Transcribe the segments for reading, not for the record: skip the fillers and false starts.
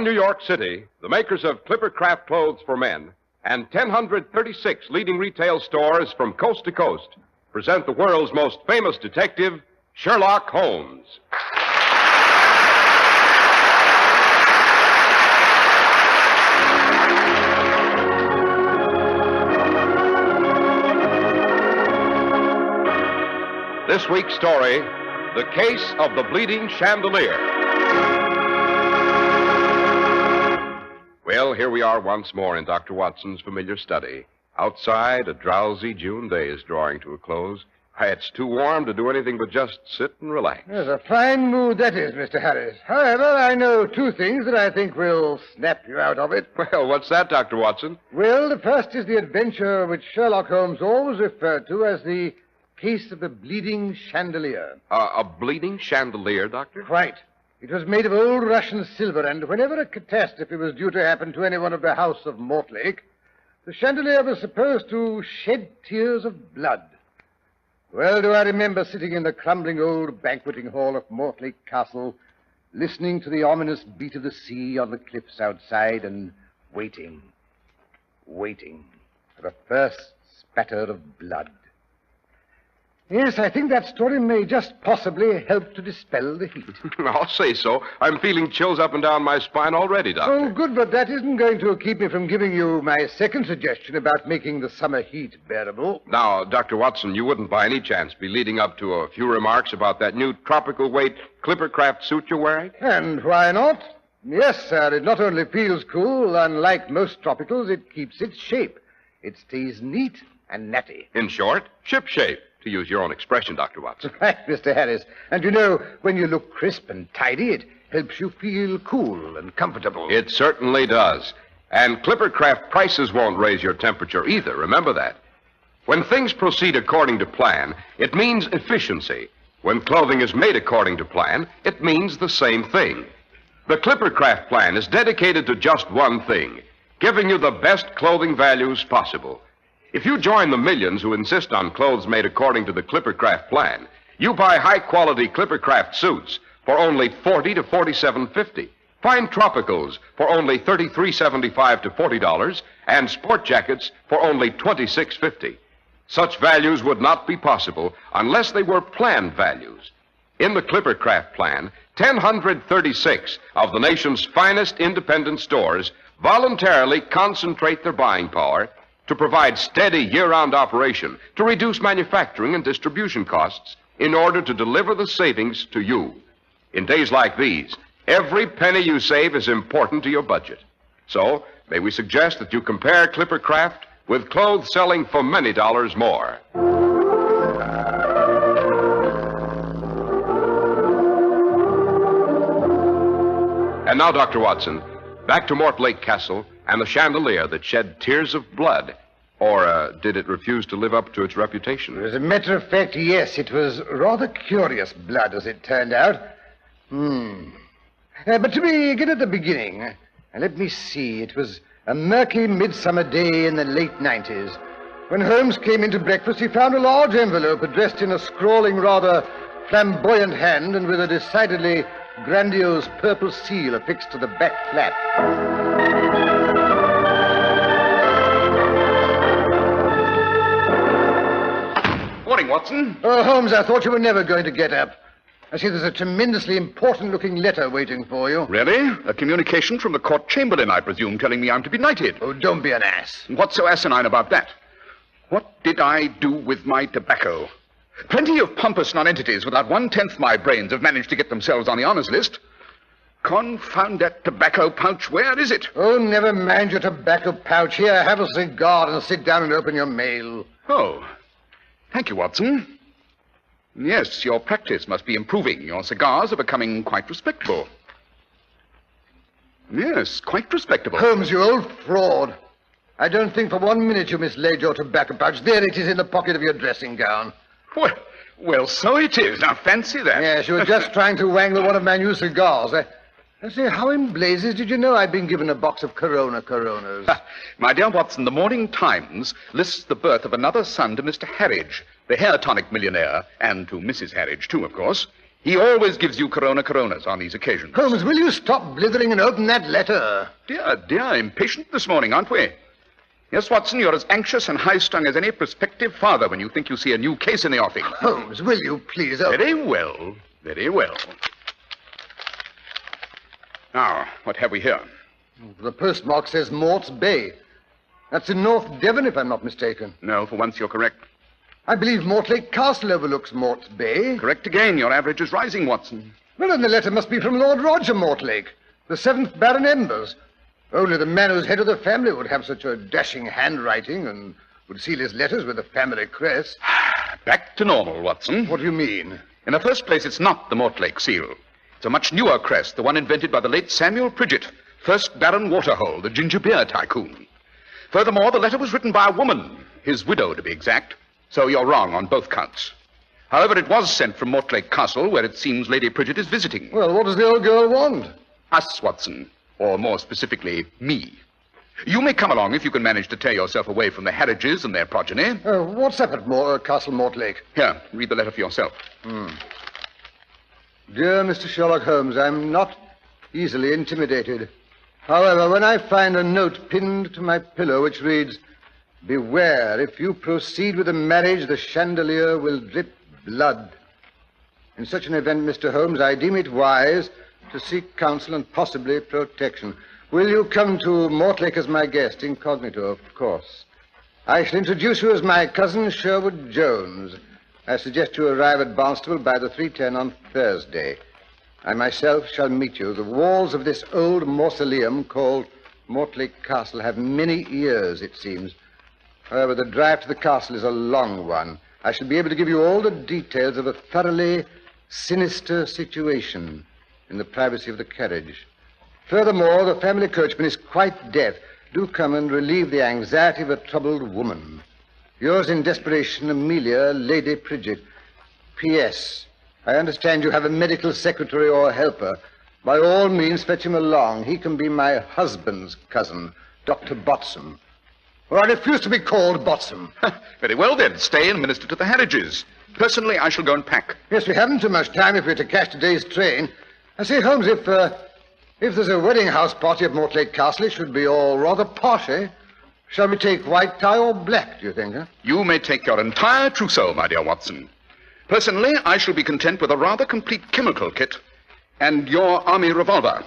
New York City, the makers of Clippercraft clothes for men and 1,036 leading retail stores from coast to coast present the world's most famous detective, Sherlock Holmes. This week's story, The Case of the Bleeding Chandelier. Well, here we are once more in Dr. Watson's familiar study. Outside, a drowsy June day is drawing to a close. It's too warm to do anything but just sit and relax. Yes, a fine mood that is, Mr. Harris. However, I know two things that I think will snap you out of it. Well, what's that, Dr. Watson? Well, the first is the adventure which Sherlock Holmes always referred to as the case of the bleeding chandelier. A bleeding chandelier, Doctor? Right. It was made of old Russian silver, and whenever a catastrophe was due to happen to anyone of the house of Mortlake, the chandelier was supposed to shed tears of blood. Well do I remember sitting in the crumbling old banqueting hall of Mortlake Castle, listening to the ominous beat of the sea on the cliffs outside and waiting for the first spatter of blood. Yes, I think that story may just possibly help to dispel the heat. I'll say so. I'm feeling chills up and down my spine already, Doctor. Oh, good, but that isn't going to keep me from giving you my second suggestion about making the summer heat bearable. Now, Dr. Watson, you wouldn't by any chance be leading up to a few remarks about that new tropical weight Clippercraft suit you're wearing? And why not? Yes, sir, it not only feels cool, unlike most tropicals, it keeps its shape. It stays neat and natty. In short, shipshape. To use your own expression, Dr. Watson. Right, Mr. Harris. And you know, when you look crisp and tidy, it helps you feel cool and comfortable. It certainly does. And Clippercraft prices won't raise your temperature either. Remember that. When things proceed according to plan, it means efficiency. When clothing is made according to plan, it means the same thing. The Clippercraft plan is dedicated to just one thing, giving you the best clothing values possible. If you join the millions who insist on clothes made according to the Clippercraft plan, you buy high-quality Clippercraft suits for only $40 to $47.50. Fine tropicals for only $33.75 to $40, and sport jackets for only $26.50. Such values would not be possible unless they were planned values. In the Clippercraft plan, 1,036 of the nation's finest independent stores voluntarily concentrate their buying power to provide steady year-round operation, to reduce manufacturing and distribution costs in order to deliver the savings to you. In days like these, every penny you save is important to your budget. So, may we suggest that you compare Clippercraft with clothes selling for many dollars more. And now, Dr. Watson, back to Mortlake Castle and the chandelier that shed tears of blood. Or did it refuse to live up to its reputation? As a matter of fact, yes, it was rather curious blood, as it turned out. But to begin at the beginning, let me see, it was a murky midsummer day in the late 90s. When Holmes came into breakfast, he found a large envelope addressed in a scrawling, rather flamboyant hand and with a decidedly grandiose purple seal affixed to the back flap. Morning, Watson. Oh, Holmes, I thought you were never going to get up. I see there's a tremendously important-looking letter waiting for you. Really? A communication from the court chamberlain, I presume, telling me I'm to be knighted. Oh, don't be an ass. What's so asinine about that? What did I do with my tobacco? Plenty of pompous nonentities without 1/10 my brains have managed to get themselves on the honours list. Confound that tobacco pouch. Where is it? Oh, never mind your tobacco pouch. Here, have a cigar and sit down and open your mail. Oh. Thank you, Watson. Yes, your practice must be improving. Your cigars are becoming quite respectable. Yes, quite respectable. Holmes, you old fraud. I don't think for 1 minute you mislaid your tobacco pouch. There it is in the pocket of your dressing gown. Well, so it is. Now, fancy that. Yes, you were just trying to wangle one of my new cigars. I say, how in blazes did you know I'd been given a box of Coronas? My dear Watson, the Morning Times lists the birth of another son to Mr. Harridge, the hair tonic millionaire, and to Mrs. Harridge, too, of course. He always gives you Coronas on these occasions. Holmes, will you stop blithering and open that letter? Dear, impatient this morning, aren't we? Yes, Watson, you're as anxious and high-strung as any prospective father when you think you see a new case in the offing. Holmes, will you please... Very well, very well. Now, what have we here? The postmark says Mort's Bay. That's in North Devon, if I'm not mistaken. No, for once you're correct. I believe Mortlake Castle overlooks Mort's Bay. Correct again. Your average is rising, Watson. Well, then the letter must be from Lord Roger Mortlake, the 7th Baron Embers. Only the man who's head of the family would have such a dashing handwriting and would seal his letters with the family crest. Back to normal, Watson. What do you mean? In the first place, it's not the Mortlake seal. It's a much newer crest, the one invented by the late Samuel Pridgett, 1st Baron Waterhole, the ginger beer tycoon. Furthermore, the letter was written by a woman, his widow to be exact, so you're wrong on both counts. However, it was sent from Mortlake Castle, where it seems Lady Pridgett is visiting. Well, what does the old girl want? Us, Watson, or more specifically, me. You may come along if you can manage to tear yourself away from the Harridges and their progeny. What's up at Castle Mortlake? Here, read the letter for yourself. Dear Mr. Sherlock Holmes, I'm not easily intimidated. However, when I find a note pinned to my pillow which reads, "Beware, if you proceed with the marriage, the chandelier will drip blood." In such an event, Mr. Holmes, I deem it wise to seek counsel and possibly protection. Will you come to Mortlake as my guest, incognito, of course? I shall introduce you as my cousin, Sherwood Jones. I suggest you arrive at Barnstable by the 3:10 on Thursday. I myself shall meet you. The walls of this old mausoleum called Mortlake Castle have many ears, it seems. However, the drive to the castle is a long one. I shall be able to give you all the details of a thoroughly sinister situation in the privacy of the carriage. Furthermore, the family coachman is quite deaf. Do come and relieve the anxiety of a troubled woman. Yours in desperation, Amelia, Lady Pridgett. P.S. I understand you have a medical secretary or helper. By all means, fetch him along. He can be my husband's cousin, Dr. Botsam. Or I refuse to be called Botsam. Very well, then. Stay and minister to the Harridges. Personally, I shall go and pack. Yes, we haven't too much time if we're to catch today's train. I say, Holmes, if there's a wedding house party at Mortlake Castle, it should be all rather posh, eh? Shall we take white tie or black, do you think, huh? You may take your entire trousseau, my dear Watson. Personally, I shall be content with a rather complete chemical kit and your army revolver.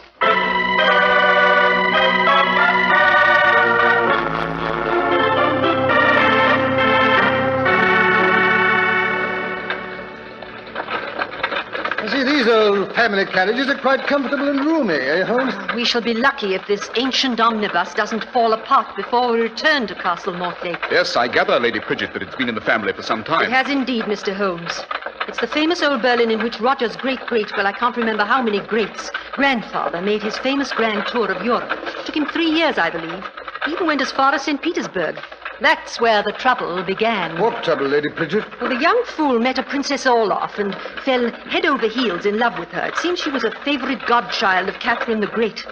See, these old family carriages are quite comfortable and roomy, eh, Holmes? We shall be lucky if this ancient omnibus doesn't fall apart before we return to Castle Mortlake. Yes, I gather, Lady Pridgett, that it's been in the family for some time. It has indeed, Mr. Holmes. It's the famous old Berlin in which Roger's great-great, well, I can't remember how many greats, grandfather made his famous grand tour of Europe. It took him 3 years, I believe. He even went as far as St. Petersburg. That's where the trouble began. What trouble, Lady Pridgett? Well, the young fool met a Princess Olaf and fell head over heels in love with her. It seems she was a favorite godchild of Catherine the Great.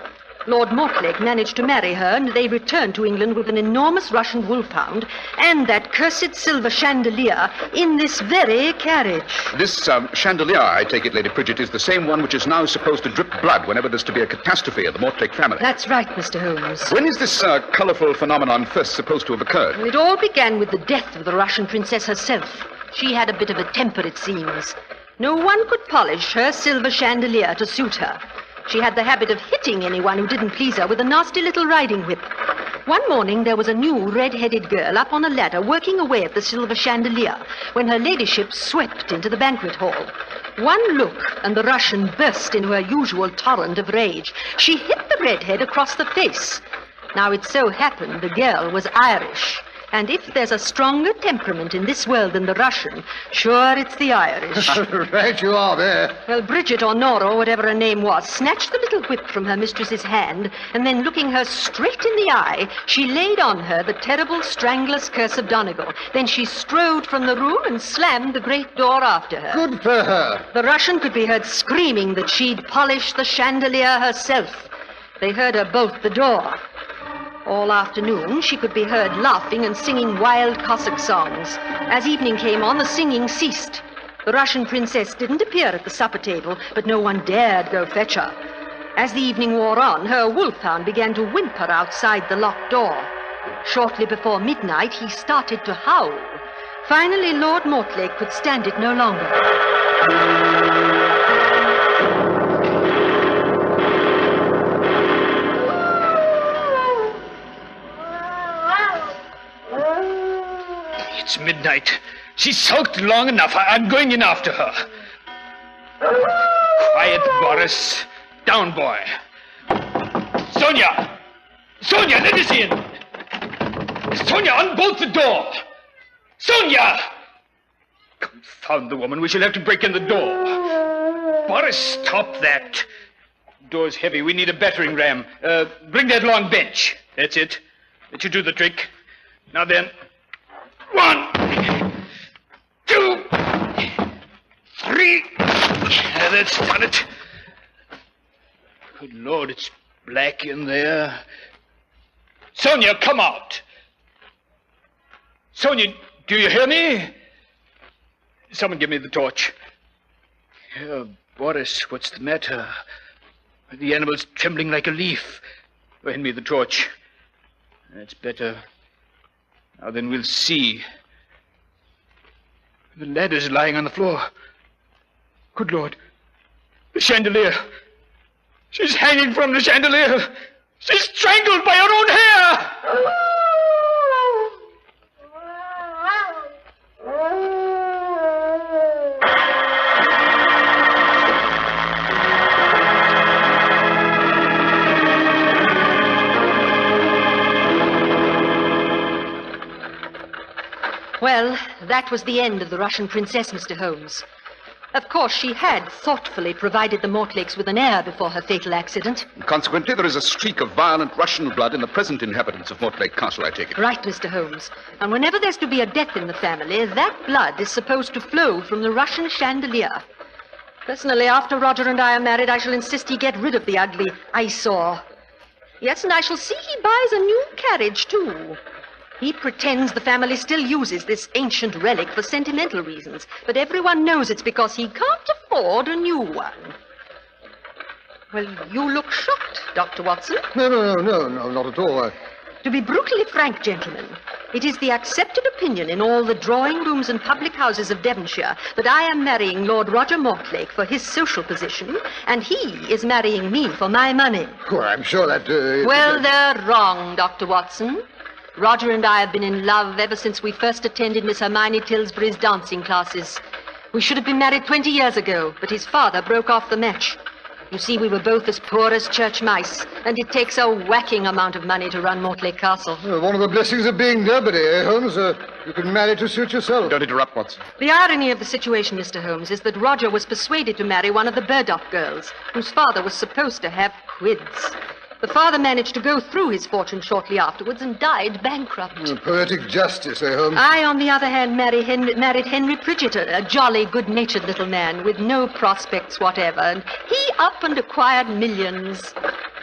Lord Mortlake managed to marry her, and they returned to England with an enormous Russian wolfhound and that cursed silver chandelier in this very carriage. This chandelier, I take it, Lady Pridgett, is the same one which is now supposed to drip blood whenever there's to be a catastrophe of the Mortlake family. That's right, Mr. Holmes. When is this colourful phenomenon first supposed to have occurred? Well, it all began with the death of the Russian princess herself. She had a bit of a temper, it seems. No one could polish her silver chandelier to suit her. She had the habit of hitting anyone who didn't please her with a nasty little riding whip. One morning, there was a new red-headed girl up on a ladder working away at the silver chandelier when her ladyship swept into the banquet hall. One look, and the Russian burst into her usual torrent of rage. She hit the redhead across the face. Now, it so happened the girl was Irish. And if there's a stronger temperament in this world than the Russian, sure, it's the Irish. Right you are there. Well, Bridget or Nora, or whatever her name was, snatched the little whip from her mistress's hand, and then looking her straight in the eye, she laid on her the terrible strangler's curse of Donegal. Then she strode from the room and slammed the great door after her. Good for her. The Russian could be heard screaming that she'd polished the chandelier herself. They heard her bolt the door. All afternoon, she could be heard laughing and singing wild Cossack songs. As evening came on, the singing ceased. The Russian princess didn't appear at the supper table, but no one dared go fetch her. As the evening wore on, her wolfhound began to whimper outside the locked door. Shortly before midnight, he started to howl. Finally, Lord Mortlake could stand it no longer. It's midnight. She's sulked long enough. I'm going in after her. Quiet, Boris. Down, boy. Sonia! Sonia, let us in! Sonia, unbolt the door! Sonia! Confound the woman. We shall have to break in the door. Boris, stop that. Door's heavy. We need a battering ram. Bring that long bench. That's it. That should do the trick. Now then. 1, 2, 3. That's done it. Good Lord, it's black in there. Sonia, come out. Sonia, do you hear me? Someone give me the torch. Boris, what's the matter? The animal's trembling like a leaf. Hand me the torch. That's better. Now then we'll see. The ladder's lying on the floor. Good Lord. The chandelier. She's hanging from the chandelier. She's strangled by her own hair. Well, that was the end of the Russian princess, Mr. Holmes. Of course, she had thoughtfully provided the Mortlakes with an heir before her fatal accident. Consequently, there is a streak of violent Russian blood in the present inhabitants of Mortlake Castle, I take it. Right, Mr. Holmes. And whenever there's to be a death in the family, that blood is supposed to flow from the Russian chandelier. Personally, after Roger and I are married, I shall insist he get rid of the ugly eyesore. Yes, and I shall see he buys a new carriage, too. He pretends the family still uses this ancient relic for sentimental reasons, but everyone knows it's because he can't afford a new one. Well, you look shocked, Dr. Watson. No, not at all. To be brutally frank, gentlemen, it is the accepted opinion in all the drawing rooms and public houses of Devonshire that I am marrying Lord Roger Mortlake for his social position, and he is marrying me for my money. Well, I'm sure that... Well, they're wrong, Dr. Watson. Roger and I have been in love ever since we first attended Miss Hermione Tilsbury's dancing classes. We should have been married 20 years ago, but his father broke off the match. You see, we were both as poor as church mice, and it takes a whacking amount of money to run Mortlake Castle. Well, one of the blessings of being nobody, Holmes? You can marry to suit yourself. Don't interrupt, Watson. The irony of the situation, Mr. Holmes, is that Roger was persuaded to marry one of the Burdock girls, whose father was supposed to have quids. The father managed to go through his fortune shortly afterwards and died bankrupt. Poetic justice, Holmes? I, on the other hand, married Henry Pridgett, a jolly, good-natured little man with no prospects whatever, and he up and acquired millions.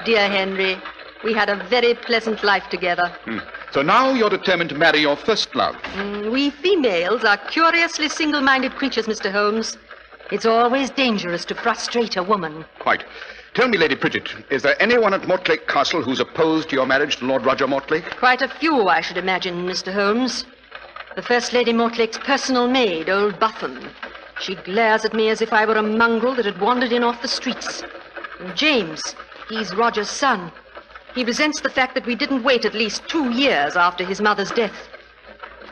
Dear Henry, we had a very pleasant life together. So now you're determined to marry your first love. We females are curiously single-minded creatures, Mr. Holmes. It's always dangerous to frustrate a woman. Quite. Tell me, Lady Pridgett, is there anyone at Mortlake Castle who's opposed to your marriage to Lord Roger Mortlake? Quite a few, I should imagine, Mr. Holmes. The First Lady Mortlake's personal maid, old Buffon. She glares at me as if I were a mongrel that had wandered in off the streets. And James, he's Roger's son. He resents the fact that we didn't wait at least 2 years after his mother's death.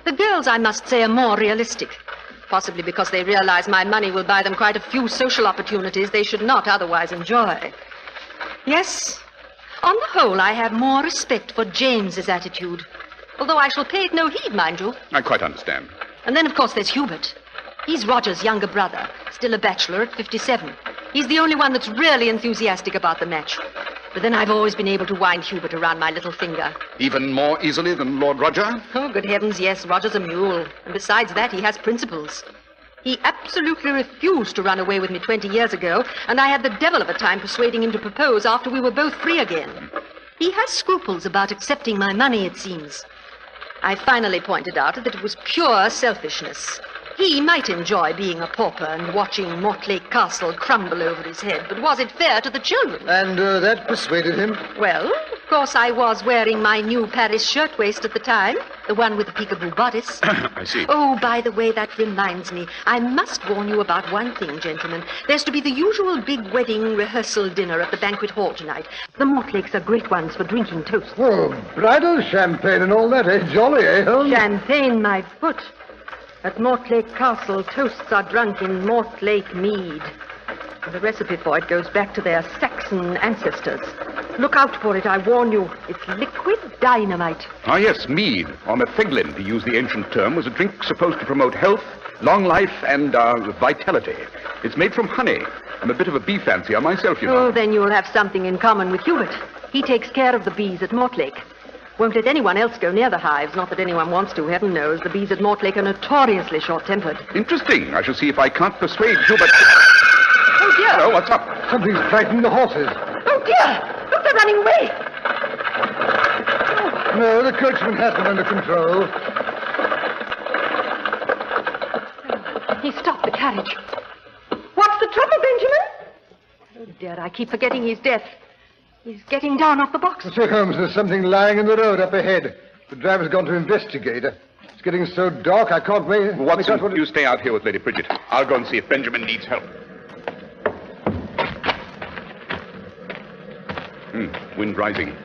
The girls, I must say, are more realistic. Possibly because they realize my money will buy them quite a few social opportunities they should not otherwise enjoy. Yes, on the whole, I have more respect for James's attitude. Although I shall pay it no heed, mind you. I quite understand. And then, of course, there's Hubert. He's Roger's younger brother, still a bachelor at 57. He's the only one that's really enthusiastic about the match. But then I've always been able to wind Hubert around my little finger. Even more easily than Lord Roger? Oh, good heavens, yes. Roger's a mule. And besides that, he has principles. He absolutely refused to run away with me 20 years ago, and I had the devil of a time persuading him to propose after we were both free again. He has scruples about accepting my money, it seems. I finally pointed out that it was pure selfishness. He might enjoy being a pauper and watching Mortlake Castle crumble over his head, but was it fair to the children? And that persuaded him? Well, of course I was wearing my new Paris shirtwaist at the time, the one with the peekaboo bodice. I see. Oh, by the way, that reminds me. I must warn you about one thing, gentlemen. There's to be the usual big wedding rehearsal dinner at the banquet hall tonight. The Mortlakes are great ones for drinking toast. Oh, bridal champagne and all that, eh? Jolly, eh, Holmes? Champagne, my foot. At Mortlake Castle, toasts are drunk in Mortlake mead. The recipe for it goes back to their Saxon ancestors. Look out for it, I warn you. It's liquid dynamite. Ah, yes, mead, or metheglin, to use the ancient term, was a drink supposed to promote health, long life, and vitality. It's made from honey. I'm a bit of a bee fancier myself, you know. Oh, then you'll have something in common with Hubert. He takes care of the bees at Mortlake. Won't let anyone else go near the hives. Not that anyone wants to, heaven knows. The bees at Mortlake are notoriously short-tempered. Interesting. I shall see if I can't persuade Hubert. Oh, dear. Hello, what's up? Something's frightened the horses. Oh, dear. Look, they're running away. No, the coachman has them under control. He stopped the carriage. What's the trouble, Benjamin? Oh, dear, I keep forgetting he's deaf. He's getting down off the box. Mr. Holmes, there's something lying in the road up ahead. The driver's gone to investigate. It's getting so dark I can't wait. Watson, you stay out here with Lady Bridget. I'll go and see if Benjamin needs help. Wind rising.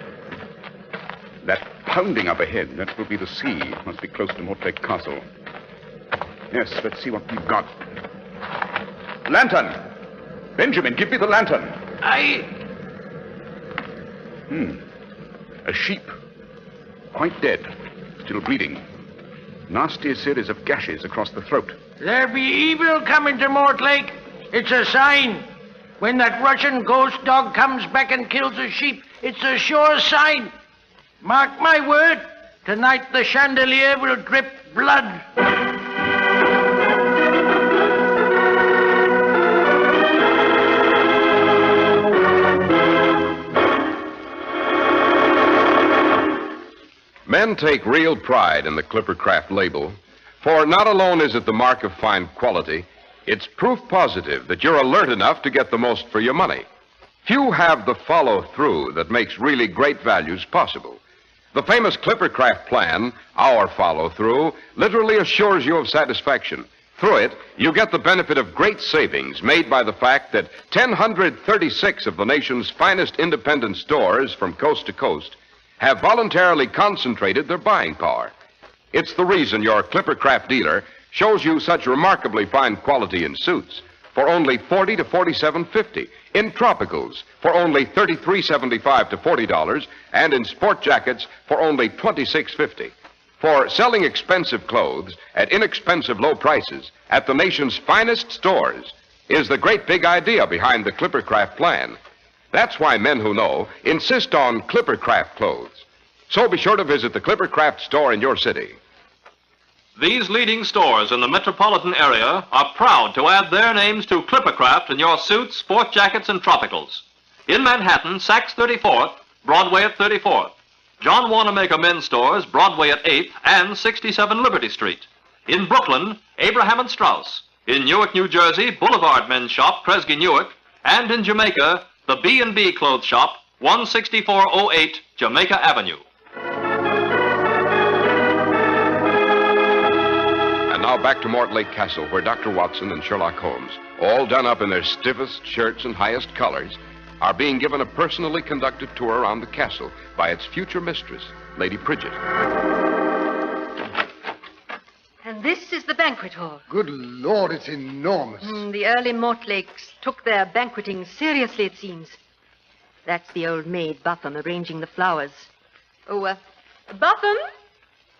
That pounding up ahead, that will be the sea. Must be close to Mortlake Castle. Yes, let's see what we've got. Lantern! Benjamin, give me the lantern. A sheep. Quite dead. Still bleeding. Nasty series of gashes across the throat. There be evil coming to Mortlake. It's a sign. When that Russian ghost dog comes back and kills a sheep, it's a sure sign. Mark my word, tonight the chandelier will drip blood. Men take real pride in the Clippercraft label, for not alone is it the mark of fine quality, it's proof positive that you're alert enough to get the most for your money. Few have the follow-through that makes really great values possible. The famous Clippercraft plan, our follow-through, literally assures you of satisfaction. Through it, you get the benefit of great savings made by the fact that 1,036 of the nation's finest independent stores from coast to coast have voluntarily concentrated their buying power. It's the reason your Clippercraft dealer shows you such remarkably fine quality in suits for only $40 to $47.50, in tropicals for only $33.75 to $40, and in sport jackets for only $26.50. For selling expensive clothes at inexpensive low prices at the nation's finest stores is the great big idea behind the Clippercraft plan. That's why men who know insist on Clippercraft clothes. So be sure to visit the Clippercraft store in your city. These leading stores in the metropolitan area are proud to add their names to Clippercraft in your suits, sport jackets, and tropicals. In Manhattan, Saks 34th, Broadway at 34th. John Wanamaker Men's Stores, Broadway at 8th and 67 Liberty Street. In Brooklyn, Abraham and Strauss. In Newark, New Jersey, Boulevard Men's Shop, Kresge Newark. And in Jamaica, the B&B Clothes Shop, 16408 Jamaica Avenue. And now back to Mortlake Castle, where Dr. Watson and Sherlock Holmes, all done up in their stiffest shirts and highest colors, are being given a personally conducted tour around the castle by its future mistress, Lady Bridget. And this is the banquet hall. Good Lord, it's enormous. The early Mortlakes took their banqueting seriously, it seems. That's the old maid, Buffum, arranging the flowers. Oh, Buffum,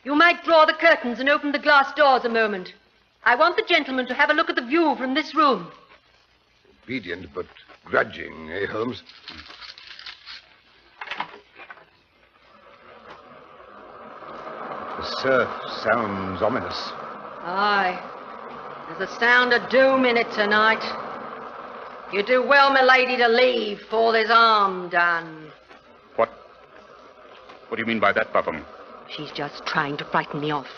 you might draw the curtains and open the glass doors a moment. I want the gentleman to have a look at the view from this room. Obedient, but grudging, eh, Holmes? The surf sounds ominous. Aye. There's a sound of doom in it tonight. You do well, my lady, to leave before there's harm done. What do you mean by that, Buffum? She's just trying to frighten me off.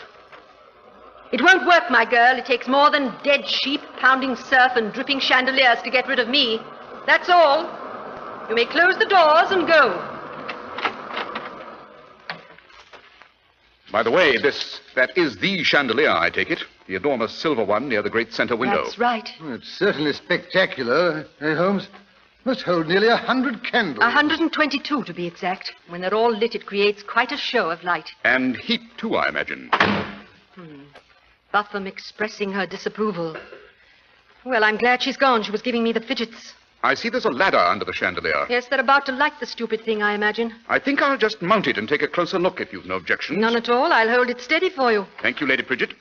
It won't work, my girl. It takes more than dead sheep, pounding surf, and dripping chandeliers to get rid of me. That's all. You may close the doors and go. By the way, that is the chandelier, I take it. The enormous silver one near the great center window. That's right. Well, it's certainly spectacular, eh, Holmes? Must hold nearly 100 candles. 122 to be exact. When they're all lit, it creates quite a show of light. And heat, too, I imagine. Buffum expressing her disapproval. Well, I'm glad she's gone. She was giving me the fidgets. I see there's a ladder under the chandelier. Yes, they're about to light the stupid thing, I imagine. I think I'll just mount it and take a closer look if you've no objections. None at all. I'll hold it steady for you. Thank you, Lady Pridget.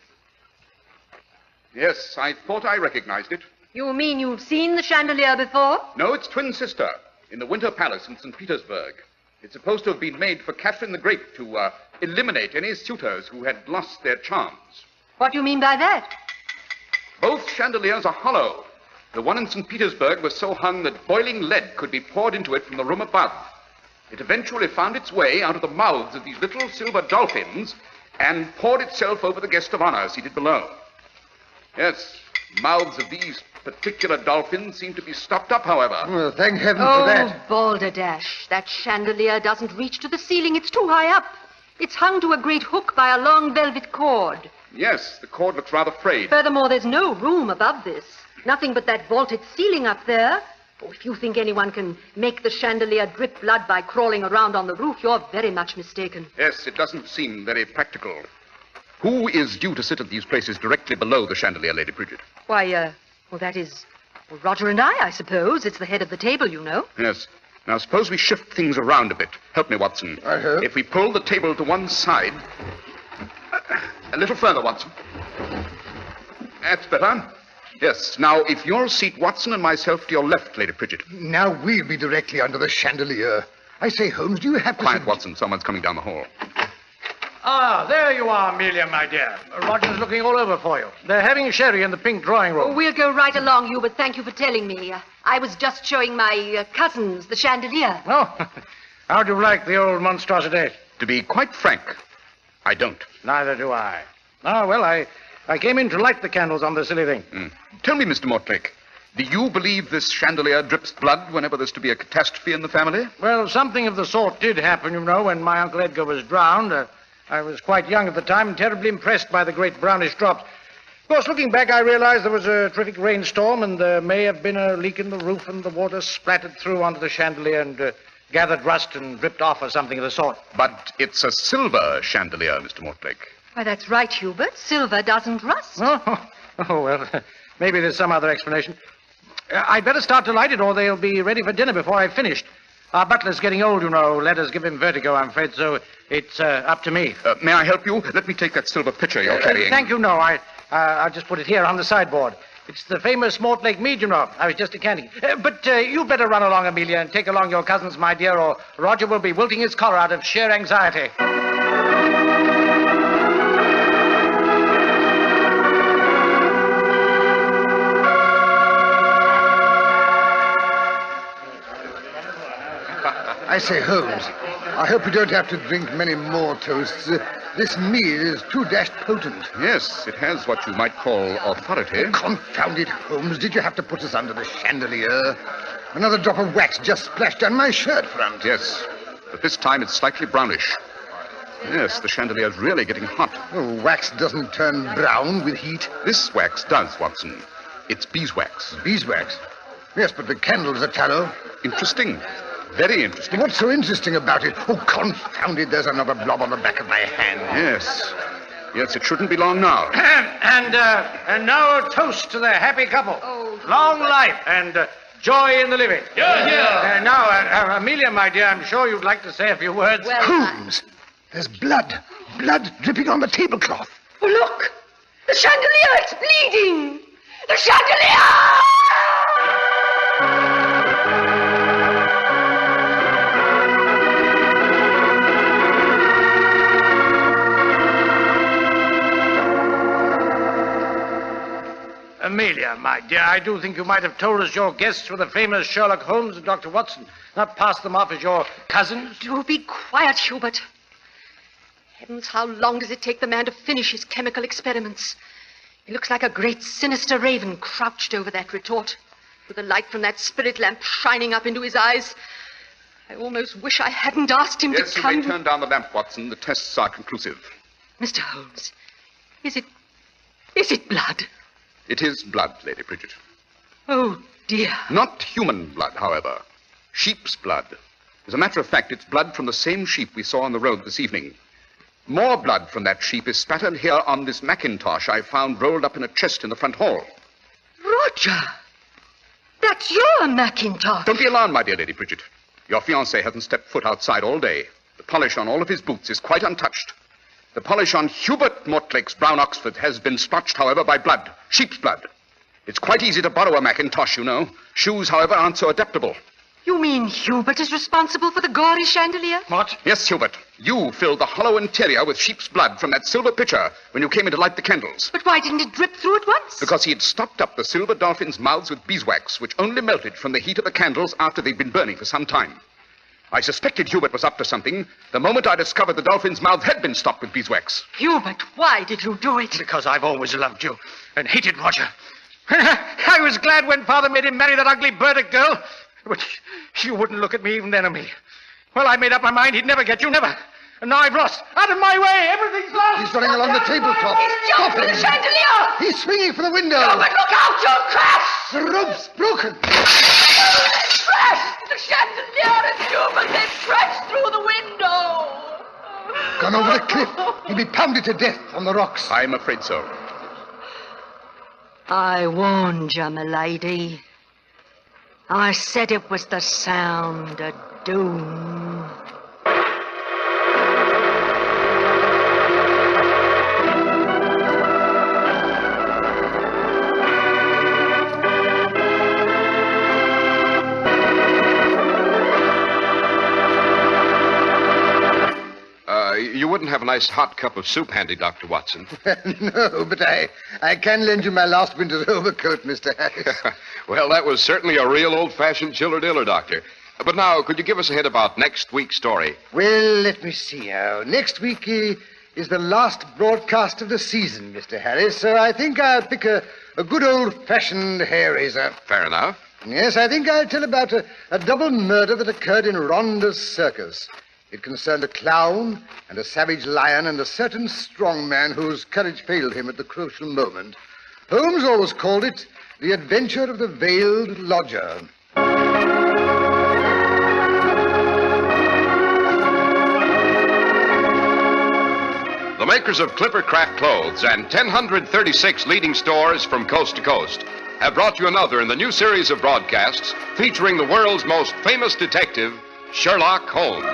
Yes, I thought I recognized it. You mean you've seen the chandelier before? No, it's twin sister in the Winter Palace in St. Petersburg. It's supposed to have been made for Catherine the Great to eliminate any suitors who had lost their charms. What do you mean by that? Both chandeliers are hollow. The one in St. Petersburg was so hung that boiling lead could be poured into it from the room above. It eventually found its way out of the mouths of these little silver dolphins and poured itself over the guest of honor seated below. Yes, mouths of these particular dolphins seem to be stopped up, however. Well, thank heaven for that. Oh, balderdash. That chandelier doesn't reach to the ceiling. It's too high up. It's hung to a great hook by a long velvet cord. Yes, the cord looks rather frayed. Furthermore, there's no room above this. Nothing but that vaulted ceiling up there. Oh, if you think anyone can make the chandelier drip blood by crawling around on the roof, you're very much mistaken. Yes, it doesn't seem very practical. Who is due to sit at these places directly below the chandelier, Lady Bridget? Why, that is Roger and I suppose. It's the head of the table, you know. Yes. Now, suppose we shift things around a bit. Help me, Watson. I hope. If we pull the table to one side... A little further, Watson. That's better. Yes. Now, if you'll seat Watson and myself to your left, Lady Pridget. Now we'll be directly under the chandelier. I say, Holmes, do you happen Quiet, to... Watson. Someone's coming down the hall. Ah, there you are, Amelia, my dear. Roger's looking all over for you. They're having sherry in the pink drawing room. Oh, we'll go right along, Hubert. Thank you for telling me. I was just showing my cousins the chandelier. Oh, how'd you like the old monstrosity? To be quite frank, I don't. Neither do I. Ah, well, I came in to light the candles on the silly thing. Tell me, Mr. Mortlake, do you believe this chandelier drips blood whenever there's to be a catastrophe in the family? Well, something of the sort did happen, you know, when my Uncle Edgar was drowned. I was quite young at the time and terribly impressed by the great brownish drops. Of course, looking back, I realized there was a terrific rainstorm and there may have been a leak in the roof and the water splattered through onto the chandelier and gathered rust and dripped off or something of the sort. But it's a silver chandelier, Mr. Mortlake. Why, that's right, Hubert. Silver doesn't rust. Oh, well, maybe there's some other explanation. I'd better start to light it or they'll be ready for dinner before I've finished. Our butler's getting old, you know. Letters give him vertigo, I'm afraid, so it's up to me. May I help you? Let me take that silver pitcher you're carrying. Thank you, no. I'll just put it here on the sideboard. It's the famous Mortlake mead, you know. I was just decanting. But you'd better run along, Amelia, and take along your cousins, my dear, or Roger will be wilting his collar out of sheer anxiety. I say, Holmes, I hope you don't have to drink many more toasts. This mead is too dashed potent. Yes, it has what you might call authority. Confound it, Holmes. Did you have to put us under the chandelier? Another drop of wax just splashed down my shirt front. Yes, but this time it's slightly brownish. Yes, the chandelier's really getting hot. Oh, wax doesn't turn brown with heat. This wax does, Watson. It's beeswax. Beeswax? Yes, but the candles are tallow. Interesting. Very interesting. What's so interesting about it? Oh, confound it, there's another blob on the back of my hand. Yes. Yes, it shouldn't be long now. And now a toast to the happy couple. Oh. Long life and joy in the living. Yeah. Now, Amelia, my dear, I'm sure you'd like to say a few words. Well, Holmes, there's blood. Blood dripping on the tablecloth. Oh, look! The chandelier, it's bleeding! The chandelier! Amelia, my dear, I do think you might have told us your guests were the famous Sherlock Holmes and Dr. Watson, not pass them off as your cousins. Do be quiet, Hubert. Heavens, how long does it take the man to finish his chemical experiments? He looks like a great sinister raven crouched over that retort, with the light from that spirit lamp shining up into his eyes. I almost wish I hadn't asked him to come. Yes, you may turn down the lamp, Watson. The tests are conclusive. Mr. Holmes, is it blood? It is blood, Lady Bridget. Oh, dear. Not human blood, however. Sheep's blood. As a matter of fact, it's blood from the same sheep we saw on the road this evening. More blood from that sheep is spattered here on this mackintosh I found rolled up in a chest in the front hall. Roger! That's your Mackintosh! Don't be alarmed, my dear Lady Bridget. Your fiancé hasn't stepped foot outside all day. The polish on all of his boots is quite untouched. The polish on Hubert Mortlake's brown Oxford has been splotched, however, by blood. Sheep's blood. It's quite easy to borrow a Mackintosh, you know. Shoes, however, aren't so adaptable. You mean Hubert is responsible for the gory chandelier? What? Yes, Hubert. You filled the hollow interior with sheep's blood from that silver pitcher when you came in to light the candles. But why didn't it drip through at once? Because he had stopped up the silver dolphins' mouths with beeswax, which only melted from the heat of the candles after they'd been burning for some time. I suspected Hubert was up to something the moment I discovered the dolphin's mouth had been stopped with beeswax. Hubert, why did you do it? Because I've always loved you and hated Roger. I was glad when Father made him marry that ugly Burdick girl. But you wouldn't look at me even then, Emily. Well, I made up my mind he'd never get you, never. And now I've lost. Out of my way. Everything's lost. He's running along the tabletop. He's Stop jumping him. the chandelier! He's swinging for the window. Hubert, look out! You'll crash! The rope's broken. It's crashed! The chandelier and Hubert, they've crashed through the window! Gone over the cliff. He'll be pounded to death on the rocks. I'm afraid so. I warned you, milady. I said it was the sound of doom. You wouldn't have a nice hot cup of soup handy, Dr. Watson. No, but I can lend you my last winter's overcoat, Mr. Harris. Well, that was certainly a real old-fashioned chiller-diller, Doctor. But now, could you give us a hint about next week's story? Well, let me see now. Next week is the last broadcast of the season, Mr. Harris, so I think I'll pick a good old-fashioned hair-raiser. Fair enough. Yes, I think I'll tell about a double murder that occurred in Ronda's circus. It concerned a clown and a savage lion and a certain strong man whose courage failed him at the crucial moment. Holmes always called it The Adventure of the Veiled Lodger. The makers of Clipper Craft Clothes and 1,036 leading stores from coast to coast have brought you another in the new series of broadcasts featuring the world's most famous detective, Sherlock Holmes.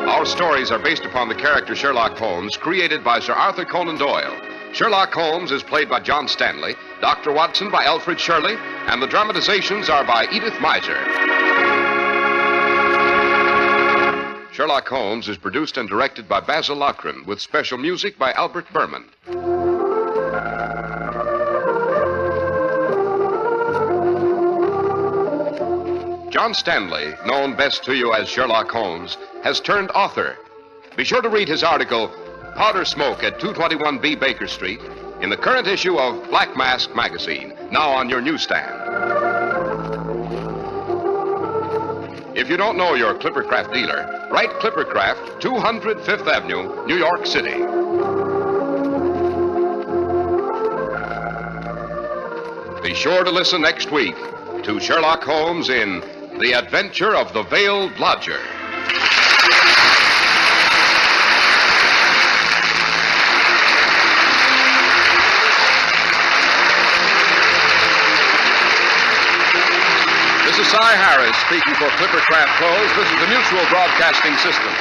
Our stories are based upon the character Sherlock Holmes, created by Sir Arthur Conan Doyle. Sherlock Holmes is played by John Stanley, Dr. Watson by Alfred Shirley, and the dramatizations are by Edith Miser. Sherlock Holmes is produced and directed by Basil Lochran, with special music by Albert Berman. John Stanley, known best to you as Sherlock Holmes, has turned author. Be sure to read his article, Powder Smoke at 221B Baker Street, in the current issue of Black Mask magazine, now on your newsstand. If you don't know your Clippercraft dealer, write Clippercraft, 200 Fifth Avenue, New York City. Be sure to listen next week to Sherlock Holmes in The Adventure of the Veiled Lodger. This is Cy Harris speaking for Clippercraft Clothes. This is the Mutual Broadcasting System.